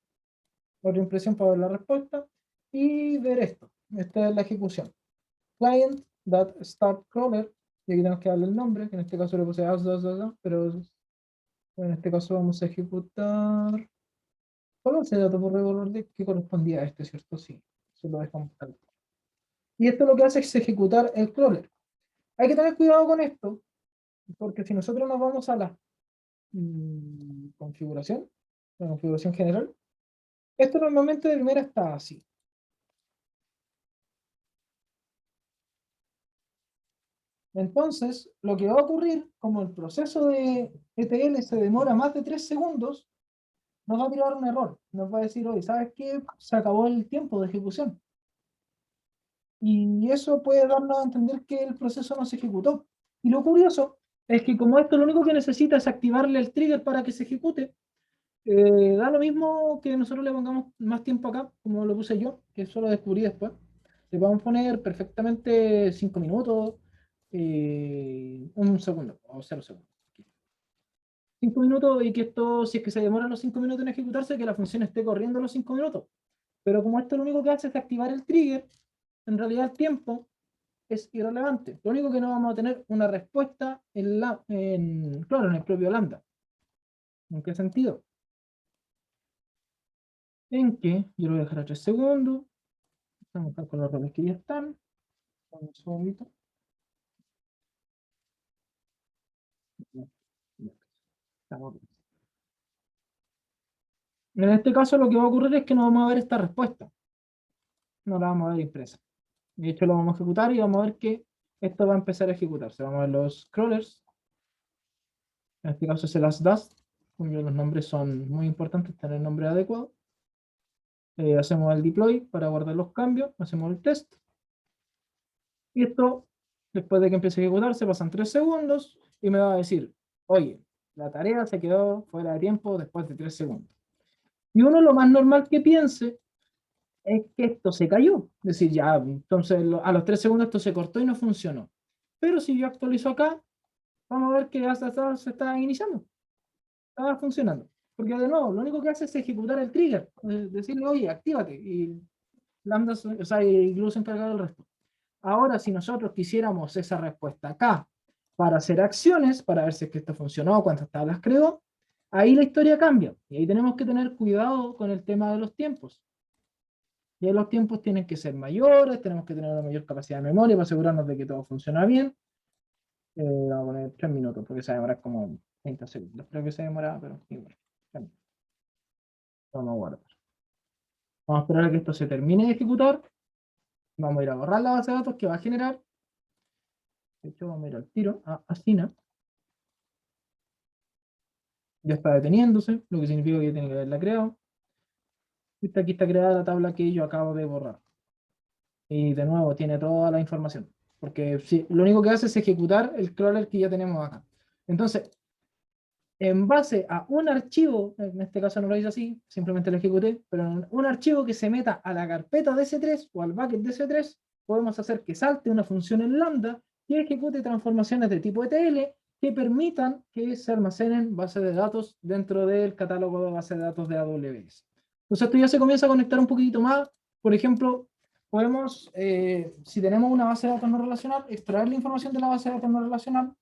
otra impresión para ver la respuesta, y ver esto. Esta es la ejecución. Client.startCrawler, y aquí tenemos que darle el nombre, que en este caso le puse as, pero en este caso vamos a ejecutar. ¿Cuál es el dato por error que correspondía a este, cierto? Sí, eso lo dejamos tal. Y esto lo que hace es ejecutar el crawler. Hay que tener cuidado con esto, porque si nosotros nos vamos a la configuración, la configuración general, esto normalmente de primera está así. Entonces, lo que va a ocurrir, como el proceso de ETL se demora más de 3 segundos, nos va a tirar un error. Nos va a decir, oye, ¿sabes qué? Se acabó el tiempo de ejecución. Y eso puede darnos a entender que el proceso no se ejecutó. Y lo curioso es que como esto lo único que necesita es activarle el trigger para que se ejecute, da lo mismo que nosotros le pongamos más tiempo acá, como lo puse yo, que eso lo descubrí después. Le podemos poner perfectamente 5 minutos, 1 segundo o 0 segundos. 5 minutos y que esto, si es que se demora los 5 minutos en ejecutarse, que la función esté corriendo los 5 minutos. Pero como esto lo único que hace es activar el trigger, en realidad el tiempo es irrelevante. Lo único que no vamos a tener una respuesta claro, en el propio lambda. ¿En qué sentido? En que yo lo voy a dejar a 3 segundos. Vamos a con los roles que ya están. Un segundito. En este caso lo que va a ocurrir es que no vamos a ver esta respuesta. No la vamos a ver impresa. De hecho lo vamos a ejecutar y vamos a ver que esto va a empezar a ejecutarse. Vamos a ver los crawlers. En este caso es el as dust. Los nombres son muy importantes, tener el nombre adecuado. hacemos el deploy para guardar los cambios, hacemos el test, y esto, después de que empiece a ejecutarse, pasan 3 segundos, y me va a decir, oye, la tarea se quedó fuera de tiempo después de 3 segundos. Y uno lo más normal que piense es que esto se cayó. Es decir, ya, entonces a los 3 segundos esto se cortó y no funcionó. Pero si yo actualizo acá, vamos a ver que hasta se está iniciando. Está funcionando. Porque de nuevo, lo único que hace es ejecutar el trigger. Decirle, oye, actívate. Y Lambda, o sea, y Glue se encarga del resto. Ahora, si nosotros quisiéramos esa respuesta acá para hacer acciones, para ver si es que esto funcionó, cuántas tablas creó, ahí la historia cambia. Y ahí tenemos que tener cuidado con el tema de los tiempos. Y los tiempos tienen que ser mayores, tenemos que tener una mayor capacidad de memoria para asegurarnos de que todo funciona bien. Vamos a poner 3 minutos, porque se va a demorar como 30 segundos. Creo que se demora, pero igual. Vamos a guardar. Vamos a esperar a que esto se termine de ejecutar. Vamos a ir a borrar la base de datos que va a generar. De hecho, vamos a ir al tiro a Asina. Ya está deteniéndose, lo que significa que ya tiene que haberla creado. Aquí está creada la tabla que yo acabo de borrar. Y de nuevo, tiene toda la información. Porque si, lo único que hace es ejecutar el crawler que ya tenemos acá. Entonces, en base a un archivo, en este caso no lo hice así, simplemente lo ejecuté, pero en un archivo que se meta a la carpeta de S3 o al bucket de S3, podemos hacer que salte una función en lambda que ejecute transformaciones de tipo ETL que permitan que se almacenen bases de datos dentro del catálogo de bases de datos de AWS. Entonces esto ya se comienza a conectar un poquitito más. Por ejemplo, podemos, si tenemos una base de datos no relacional, extraer la información de la base de datos no relacional,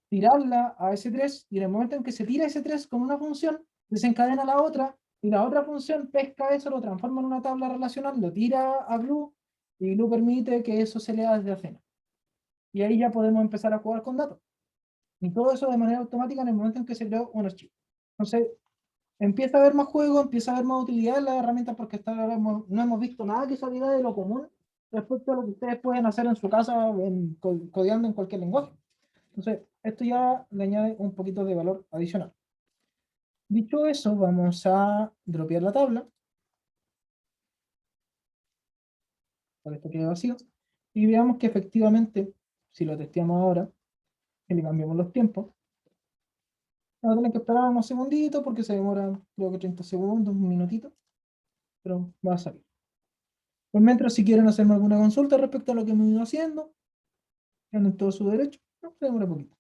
tirarla a S3, y en el momento en que se tira S3 con una función, desencadena la otra, y la otra función pesca eso, lo transforma en una tabla relacional, lo tira a Glue, y Glue permite que eso se lea desde Athena. Y ahí ya podemos empezar a jugar con datos. Y todo eso de manera automática en el momento en que se creó un archivo. Entonces, empieza a haber más juego, empieza a haber más utilidad en las herramientas, porque hasta ahora no hemos visto nada que salga de lo común respecto a lo que ustedes pueden hacer en su casa, codeando en cualquier lenguaje. Entonces, esto ya le añade un poquito de valor adicional. Dicho eso, vamos a dropear la tabla, para que esto quede vacío, y veamos que efectivamente, si lo testeamos ahora, y le cambiamos los tiempos, vamos a tener que esperar unos segunditos, porque se demora, creo que 30 segundos, un minutito, pero va a salir. Pues mientras, si quieren hacerme alguna consulta respecto a lo que me he ido haciendo, tienen todo su derecho, no, se demora poquito.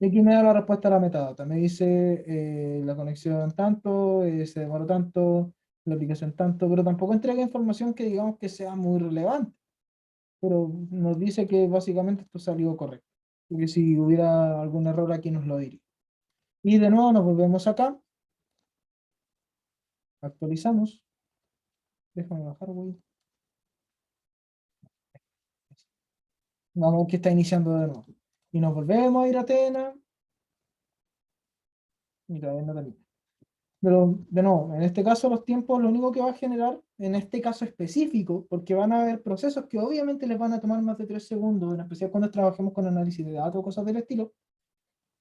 Y aquí me da la respuesta a la metadata. Me dice la conexión tanto, se demoró tanto, la aplicación tanto, pero tampoco entrega información que digamos que sea muy relevante. Pero nos dice que básicamente esto salió correcto. Y que si hubiera algún error aquí nos lo diría. Y de nuevo nos volvemos acá. Actualizamos. Déjame bajar, güey. Vamos a ver que está iniciando de nuevo. Y nos volvemos a ir a Athena. Y todavía no termina. Pero de nuevo, en este caso los tiempos lo único que va a generar, en este caso específico, porque van a haber procesos que obviamente les van a tomar más de 3 segundos, en especial cuando trabajemos con análisis de datos o cosas del estilo,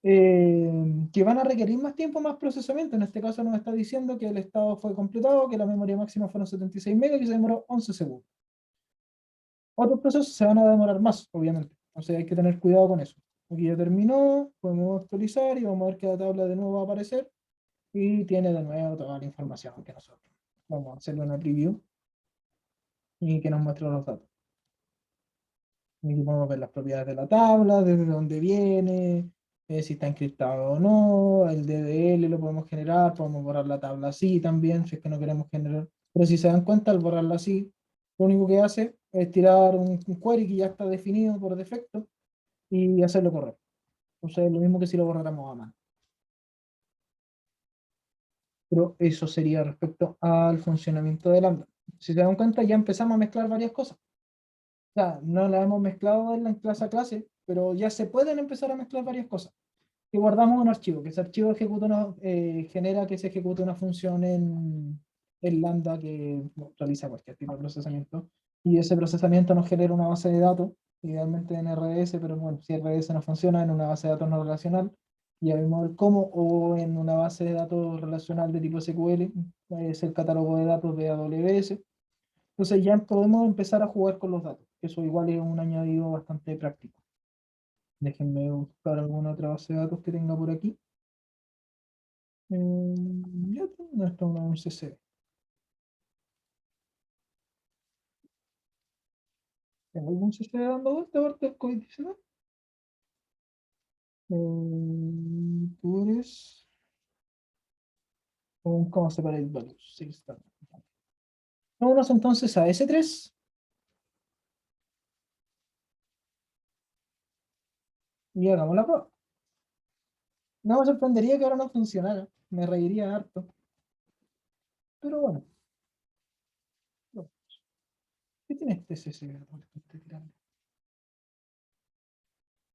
que van a requerir más tiempo, más procesamiento. En este caso nos está diciendo que el estado fue completado, que la memoria máxima fueron 76 megas y que se demoró 11 segundos. Otros procesos se van a demorar más, obviamente. O sea, hay que tener cuidado con eso. Aquí ya terminó, podemos actualizar y vamos a ver que la tabla de nuevo va a aparecer. Y tiene de nuevo toda la información que nosotros. Vamos a hacerle una preview y que nos muestre los datos. Y aquí podemos ver las propiedades de la tabla, desde dónde viene, si está encriptado o no, el DDL lo podemos generar, podemos borrar la tabla así también, si es que no queremos generar. Pero si se dan cuenta, al borrarla así, lo único que hace es tirar un query que ya está definido por defecto y hacerlo correr. O sea, es lo mismo que si lo borráramos a mano. Pero eso sería respecto al funcionamiento de Lambda. Si se dan cuenta, ya empezamos a mezclar varias cosas. O sea, no la hemos mezclado en la clase a clase, pero ya se pueden empezar a mezclar varias cosas. Y guardamos un archivo, que ese archivo genera que se ejecute una función en Lambda que realiza cualquier tipo de procesamiento. Y ese procesamiento nos genera una base de datos, idealmente en RDS, pero bueno, si RDS no funciona en una base de datos no relacional, Ya vimos el cómo, o en una base de datos relacional de tipo SQL, es el catálogo de datos de AWS. Entonces ya podemos empezar a jugar con los datos. Eso igual es un añadido bastante práctico. Déjenme buscar alguna otra base de datos que tenga por aquí. Ya tengo esto, un CC. ¿Tengo algún CC dando vuelta aparte del COVID-19? Tú eres un ¿cómo separate values? Sí, está. Vámonos entonces a S3 y hagamos la prueba. No me sorprendería que ahora no funcionara. Me reiría harto. Pero bueno, no. ¿Qué tiene este CC?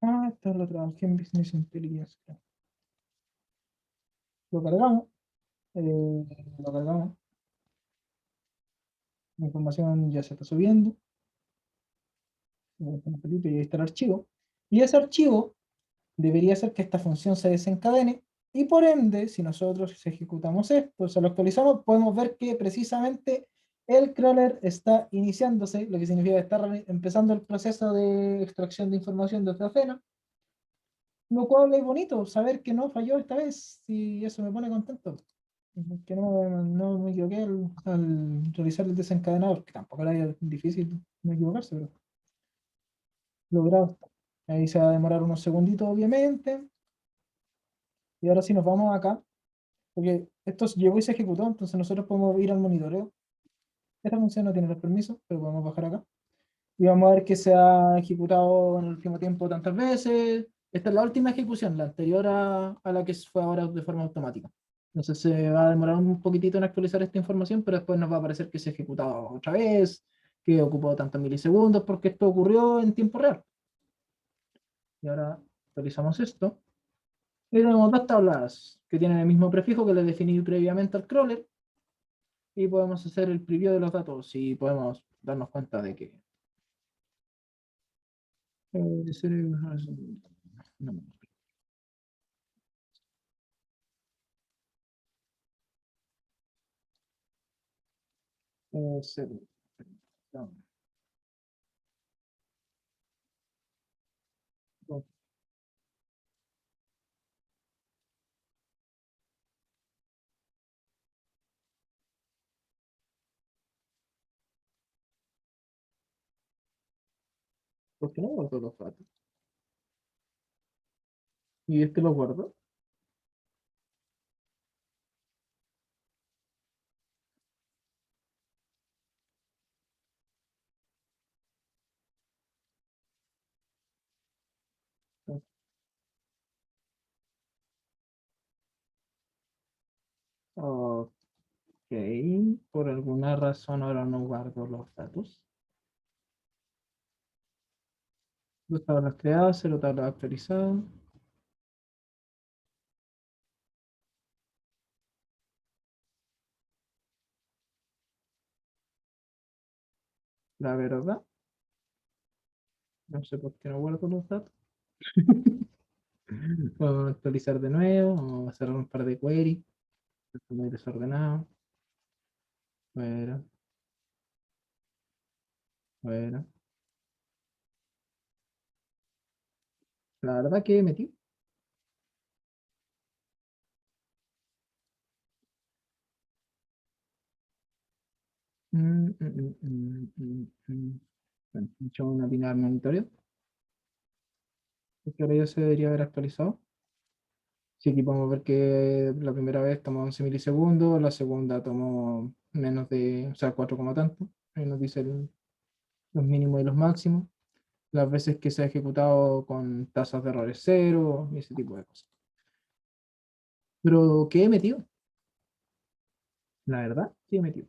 Ah, esto lo trabajé en Business Intelligence. Lo cargamos. Lo cargamos. La información ya se está subiendo. Y ahí está el archivo. Y ese archivo debería hacer que esta función se desencadene. Y por ende, si nosotros ejecutamos esto, o sea, lo actualizamos, podemos ver que precisamente el crawler está iniciándose, lo que significa que está empezando el proceso de extracción de información de otra cena. Lo cual es bonito, saber que no falló esta vez, y eso me pone contento. Que no me equivoqué al realizar el desencadenador, que tampoco era difícil no equivocarse, pero logrado está. Ahí se va a demorar unos segunditos, obviamente. Y ahora sí nos vamos acá, porque esto llegó y se ejecutó, entonces nosotros podemos ir al monitoreo. Esta función no tiene los permisos, pero podemos bajar acá. Y vamos a ver que se ha ejecutado en el último tiempo tantas veces. Esta es la última ejecución, la anterior a la que fue ahora de forma automática. Entonces se va a demorar un poquitito en actualizar esta información, pero después nos va a aparecer que se ha ejecutado otra vez, que ocupó tantos milisegundos, porque esto ocurrió en tiempo real. Y ahora actualizamos esto. Y tenemos dos tablas que tienen el mismo prefijo que le definí previamente al crawler. Y podemos hacer el preview de los datos y podemos darnos cuenta de que no, cero. No, no, ¿por qué no guardo los datos? Y este lo guardo. Ok, por alguna razón ahora no guardo los datos. Dos tablas creadas, cero tablas actualizadas. La verdad, no sé por qué no guardo los datos. Vamos a actualizar de nuevo, vamos a hacer un par de queries. Está muy desordenado. Bueno, bueno. La verdad que metí. Bueno, he hecho una pina al monitoreo, porque ahora ya se debería haber actualizado. Sí, aquí podemos ver que la primera vez tomó 11 milisegundos, la segunda tomó menos de, o sea, 4 como tanto. Ahí nos dice los mínimos y los máximos. Las veces que se ha ejecutado con tasas de errores cero y ese tipo de cosas. Pero, ¿qué he metido? La verdad, sí he metido.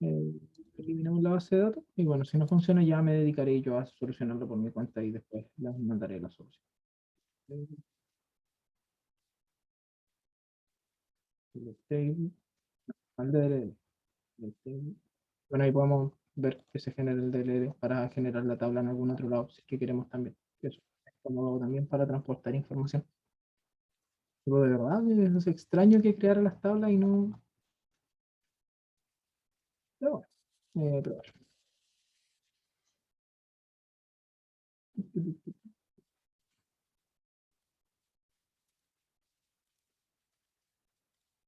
Eh, Eliminamos la base de datos y bueno, si no funciona ya me dedicaré yo a solucionarlo por mi cuenta y después les mandaré la solución. Select table, al DLL, select table. Bueno, ahí podemos ver que se genera el DLL para generar la tabla en algún otro lado, si es que queremos también. Eso. como también para transportar información. Pero de verdad, es extraño que creara las tablas y no... Pero bueno, probar.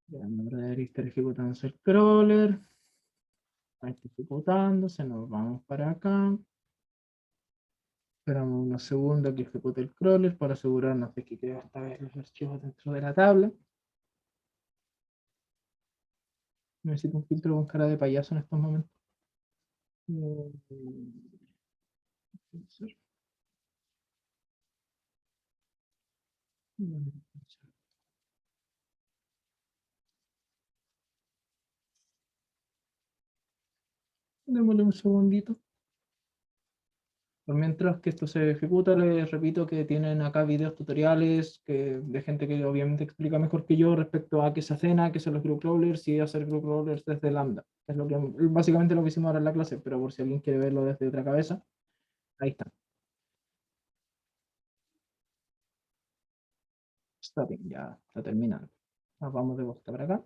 Ya, no debería estar ejecutándose el crawler. Ahí está ejecutándose, nos vamos para acá. Esperamos unos segundos que ejecute el crawler para asegurarnos de que queda esta vez los archivos dentro de la tabla. Necesito un filtro con cara de payaso en estos momentos. Démosle un segundito. Por mientras que esto se ejecuta, les repito que tienen acá videos tutoriales de gente que obviamente explica mejor que yo respecto a qué se hacen, qué son los group crawlers y hacer group crawlers desde Lambda. Es lo que, básicamente lo que hicimos ahora en la clase, pero por si alguien quiere verlo desde otra cabeza, ahí está. Stopping, ya está terminando. Nos vamos de vuelta para acá.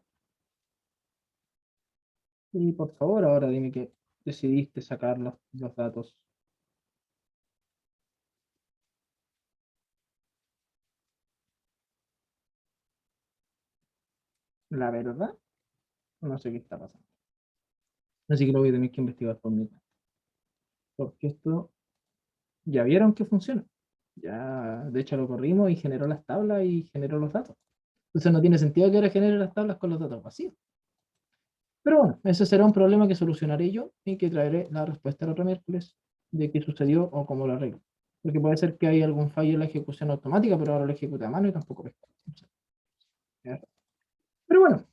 Y por favor, ahora dime que decidiste sacar los datos. La verdad, no sé qué está pasando. Así que lo voy a tener que investigar por mí. Porque esto ya vieron que funciona. Ya, de hecho, lo corrimos y generó las tablas y generó los datos. Entonces no tiene sentido que ahora genere las tablas con los datos vacíos. Pero bueno, ese será un problema que solucionaré yo y que traeré la respuesta el otro miércoles de qué sucedió o cómo lo arreglo. Porque puede ser que hay algún fallo en la ejecución automática, pero ahora lo ejecuta a mano y tampoco pesca. Pero bueno,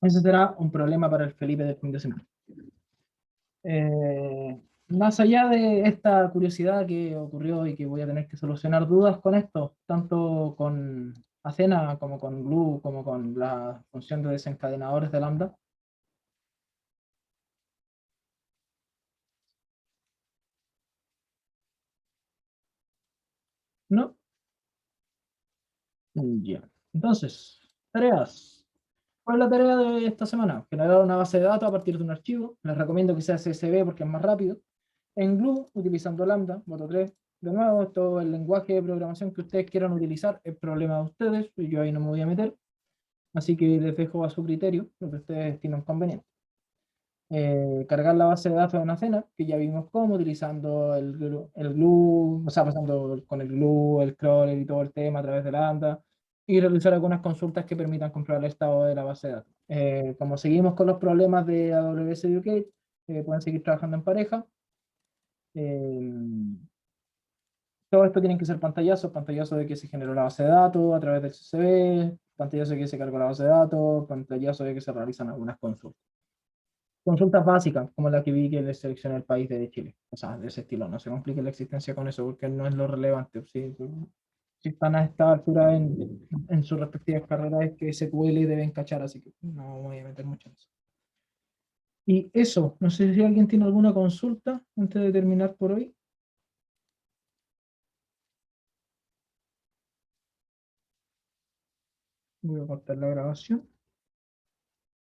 ese será un problema para el Felipe del fin de semana. Más allá de esta curiosidad que ocurrió y que voy a tener que solucionar dudas con esto, tanto con Athena como con Glue, como con la función de desencadenadores de Lambda, ¿no? Ya. Entonces, tareas. ¿Cuál es la tarea de esta semana? Generar una base de datos a partir de un archivo. Les recomiendo que sea CSV porque es más rápido. En Glue, utilizando Lambda, voto 3. De nuevo, todo el lenguaje de programación que ustedes quieran utilizar es problema de ustedes, y yo ahí no me voy a meter. Así que les dejo a su criterio lo que ustedes tienen conveniente. Cargar la base de datos de una cena, que ya vimos cómo, utilizando el glue, o sea, pasando con el glue, el crawler y todo el tema a través de Lambda, y realizar algunas consultas que permitan comprobar el estado de la base de datos. Como seguimos con los problemas de AWS Educate, pueden seguir trabajando en pareja. Eh, Todo esto tienen que ser pantallazo de que se generó la base de datos a través del CSV, pantallazo de que se cargó la base de datos, pantallazo de que se realizan algunas consultas. Consultas básicas, como la que vi que les seleccioné el país de Chile. O sea, de ese estilo. No se complique la existencia con eso, porque no es lo relevante. Si están a esta altura en sus respectivas carreras, es que SQL deben cachar, así que no me voy a meter mucho en eso. Y eso, no sé si alguien tiene alguna consulta antes de terminar por hoy. Voy a cortar la grabación.